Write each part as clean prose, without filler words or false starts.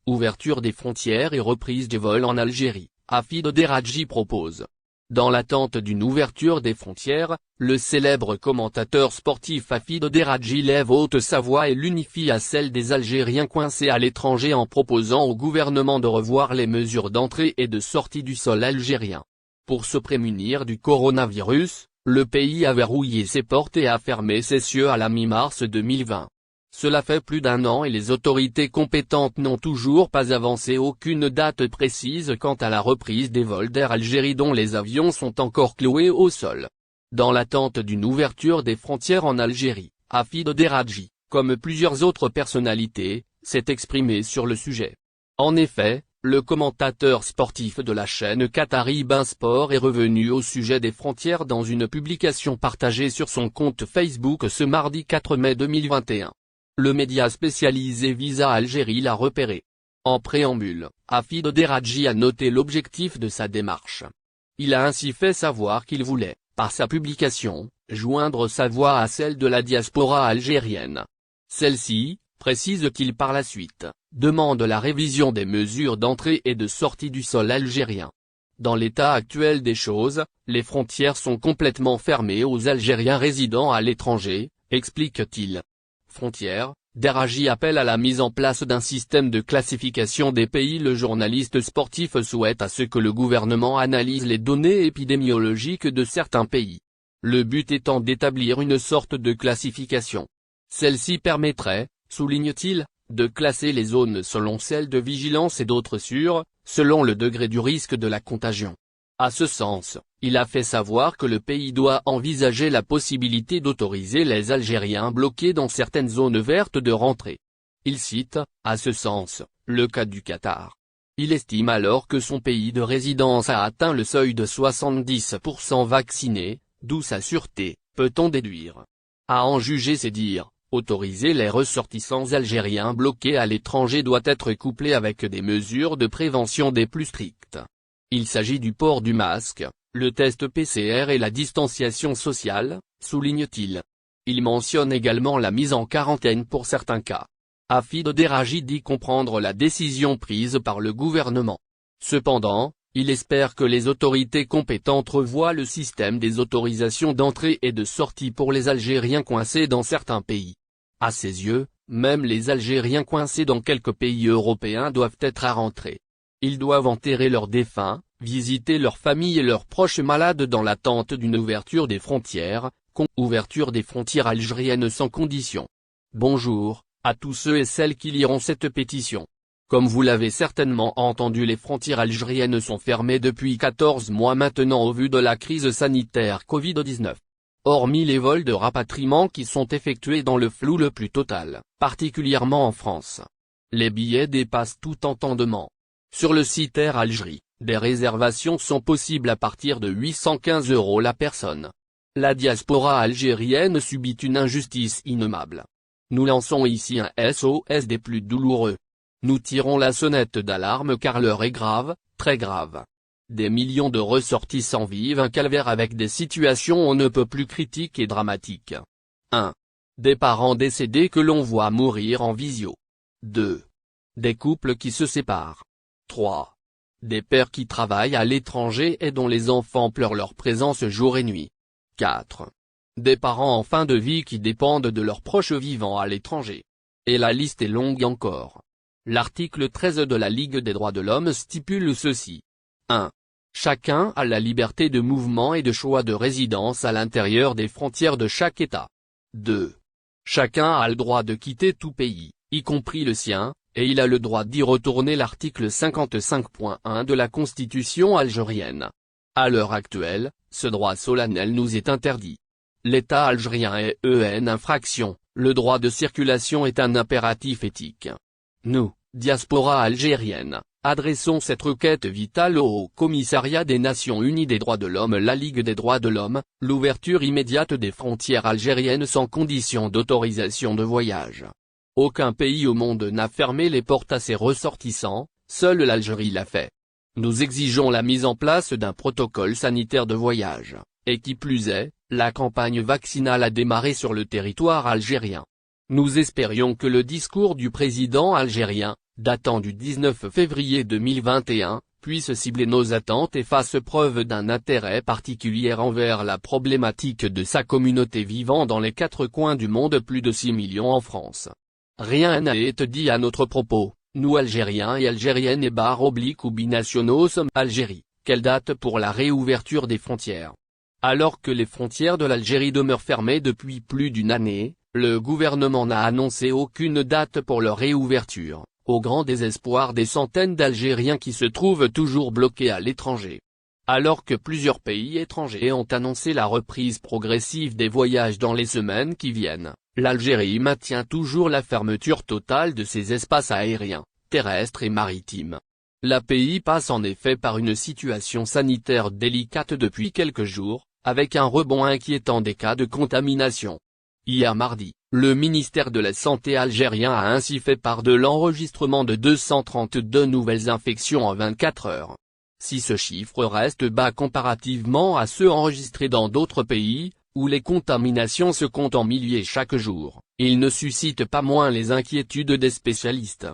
Ouverture des frontières et reprise des vols en Algérie, Hafid Derradji propose. Dans l'attente d'une ouverture des frontières, le célèbre commentateur sportif Hafid Derradji lève haute sa voix et l'unifie à celle des Algériens coincés à l'étranger en proposant au gouvernement de revoir les mesures d'entrée et de sortie du sol algérien. Pour se prémunir du coronavirus, le pays a verrouillé ses portes et a fermé ses cieux à la mi-mars 2020. Cela fait plus d'un an et les autorités compétentes n'ont toujours pas avancé aucune date précise quant à la reprise des vols d'Air Algérie dont les avions sont encore cloués au sol. Dans l'attente d'une ouverture des frontières en Algérie, Hafid Derradji, comme plusieurs autres personnalités, s'est exprimé sur le sujet. En effet, le commentateur sportif de la chaîne qatari Bein Sport est revenu au sujet des frontières dans une publication partagée sur son compte Facebook ce mardi 4 mai 2021. Le média spécialisé Visa Algérie l'a repéré. En préambule, Hafid Derradji a noté l'objectif de sa démarche. Il a ainsi fait savoir qu'il voulait, par sa publication, joindre sa voix à celle de la diaspora algérienne. Celle-ci, précise-t-il par la suite, demande la révision des mesures d'entrée et de sortie du sol algérien. Dans l'état actuel des choses, les frontières sont complètement fermées aux Algériens résidant à l'étranger, explique-t-il. Frontières, Derradji appelle à la mise en place d'un système de classification des pays. Le journaliste sportif souhaite à ce que le gouvernement analyse les données épidémiologiques de certains pays. Le but étant d'établir une sorte de classification. Celle-ci permettrait, souligne-t-il, de classer les zones selon celles de vigilance et d'autres sûres, selon le degré du risque de la contagion. À ce sens, il a fait savoir que le pays doit envisager la possibilité d'autoriser les Algériens bloqués dans certaines zones vertes de rentrer. Il cite, à ce sens, le cas du Qatar. Il estime alors que son pays de résidence a atteint le seuil de 70% vaccinés, d'où sa sûreté, peut-on déduire. À en juger ses dires, autoriser les ressortissants algériens bloqués à l'étranger doit être couplé avec des mesures de prévention des plus strictes. Il s'agit du port du masque, le test PCR et la distanciation sociale, souligne-t-il. Il mentionne également la mise en quarantaine pour certains cas. Hafid Derradji dit comprendre la décision prise par le gouvernement. Cependant, il espère que les autorités compétentes revoient le système des autorisations d'entrée et de sortie pour les Algériens coincés dans certains pays. À ses yeux, même les Algériens coincés dans quelques pays européens doivent être à rentrer. Ils doivent enterrer leurs défunts, visiter leurs familles et leurs proches malades dans l'attente d'une ouverture des frontières, ouverture des frontières algériennes sans condition. Bonjour, à tous ceux et celles qui liront cette pétition. Comme vous l'avez certainement entendu, les frontières algériennes sont fermées depuis 14 mois maintenant au vu de la crise sanitaire Covid-19. Hormis les vols de rapatriement qui sont effectués dans le flou le plus total, particulièrement en France. Les billets dépassent tout entendement. Sur le site Air Algérie, des réservations sont possibles à partir de 815 € la personne. La diaspora algérienne subit une injustice innommable. Nous lançons ici un SOS des plus douloureux. Nous tirons la sonnette d'alarme car l'heure est grave, très grave. Des millions de ressortissants vivent un calvaire avec des situations on ne peut plus critiques et dramatiques. 1. Des parents décédés que l'on voit mourir en visio. 2. Des couples qui se séparent. 3. Des pères qui travaillent à l'étranger et dont les enfants pleurent leur présence jour et nuit. 4. Des parents en fin de vie qui dépendent de leurs proches vivant à l'étranger. Et la liste est longue encore. L'article 13 de la Ligue des droits de l'homme stipule ceci. 1. Chacun a la liberté de mouvement et de choix de résidence à l'intérieur des frontières de chaque État. 2. Chacun a le droit de quitter tout pays, y compris le sien, et il a le droit d'y retourner. L'article 55.1 de la Constitution algérienne. À l'heure actuelle, ce droit solennel nous est interdit. L'État algérien est en infraction, le droit de circulation est un impératif éthique. Nous, diaspora algérienne, adressons cette requête vitale au Haut-Commissariat des Nations Unies des droits de l'homme. La Ligue des droits de l'homme, l'ouverture immédiate des frontières algériennes sans condition d'autorisation de voyage. Aucun pays au monde n'a fermé les portes à ses ressortissants, seule l'Algérie l'a fait. Nous exigeons la mise en place d'un protocole sanitaire de voyage, et qui plus est, la campagne vaccinale a démarré sur le territoire algérien. Nous espérions que le discours du président algérien, datant du 19 février 2021, puisse cibler nos attentes et fasse preuve d'un intérêt particulier envers la problématique de sa communauté vivant dans les 4 coins du monde, plus de 6 millions en France. Rien n'a été dit à notre propos, nous Algériens et Algériennes et / ou binationaux sommes Algérie. Quelle date pour la réouverture des frontières? Alors que les frontières de l'Algérie demeurent fermées depuis plus d'une année, le gouvernement n'a annoncé aucune date pour leur réouverture, au grand désespoir des centaines d'Algériens qui se trouvent toujours bloqués à l'étranger. Alors que plusieurs pays étrangers ont annoncé la reprise progressive des voyages dans les semaines qui viennent, l'Algérie maintient toujours la fermeture totale de ses espaces aériens, terrestres et maritimes. Le pays passe en effet par une situation sanitaire délicate depuis quelques jours, avec un rebond inquiétant des cas de contamination. Hier mardi, le ministère de la Santé algérien a ainsi fait part de l'enregistrement de 232 nouvelles infections en 24 heures. Si ce chiffre reste bas comparativement à ceux enregistrés dans d'autres pays, où les contaminations se comptent en milliers chaque jour, il ne suscite pas moins les inquiétudes des spécialistes.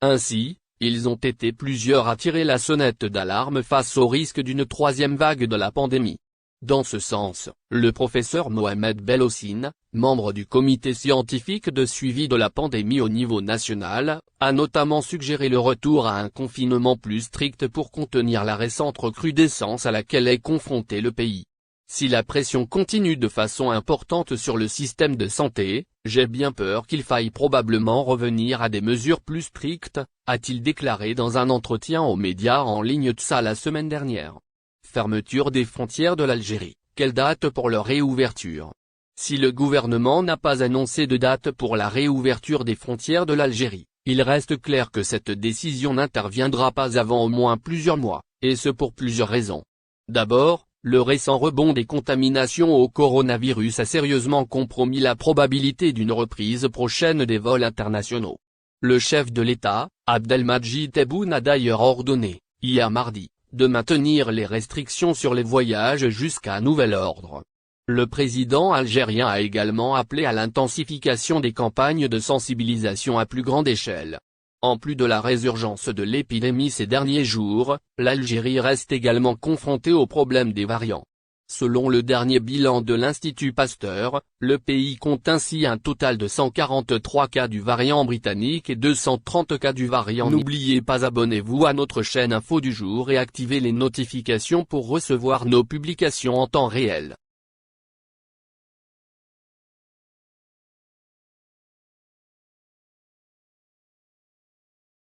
Ainsi, ils ont été plusieurs à tirer la sonnette d'alarme face au risque d'une 3e vague de la pandémie. Dans ce sens, le professeur Mohamed Belhoussine, membre du comité scientifique de suivi de la pandémie au niveau national, a notamment suggéré le retour à un confinement plus strict pour contenir la récente recrudescence à laquelle est confronté le pays. Si la pression continue de façon importante sur le système de santé, j'ai bien peur qu'il faille probablement revenir à des mesures plus strictes, a-t-il déclaré dans un entretien aux médias en ligne TSA la semaine dernière. Fermeture des frontières de l'Algérie, quelle date pour leur réouverture? Si le gouvernement n'a pas annoncé de date pour la réouverture des frontières de l'Algérie, il reste clair que cette décision n'interviendra pas avant au moins plusieurs mois, et ce pour plusieurs raisons. D'abord, le récent rebond des contaminations au coronavirus a sérieusement compromis la probabilité d'une reprise prochaine des vols internationaux. Le chef de l'État, Abdelmadjid Tebboune, a d'ailleurs ordonné, hier mardi, de maintenir les restrictions sur les voyages jusqu'à nouvel ordre. Le président algérien a également appelé à l'intensification des campagnes de sensibilisation à plus grande échelle. En plus de la résurgence de l'épidémie ces derniers jours, l'Algérie reste également confrontée au problème des variants. Selon le dernier bilan de l'Institut Pasteur, le pays compte ainsi un total de 143 cas du variant britannique et 230 cas du variant. N'oubliez pas, abonnez-vous à notre chaîne Info du jour et activez les notifications pour recevoir nos publications en temps réel.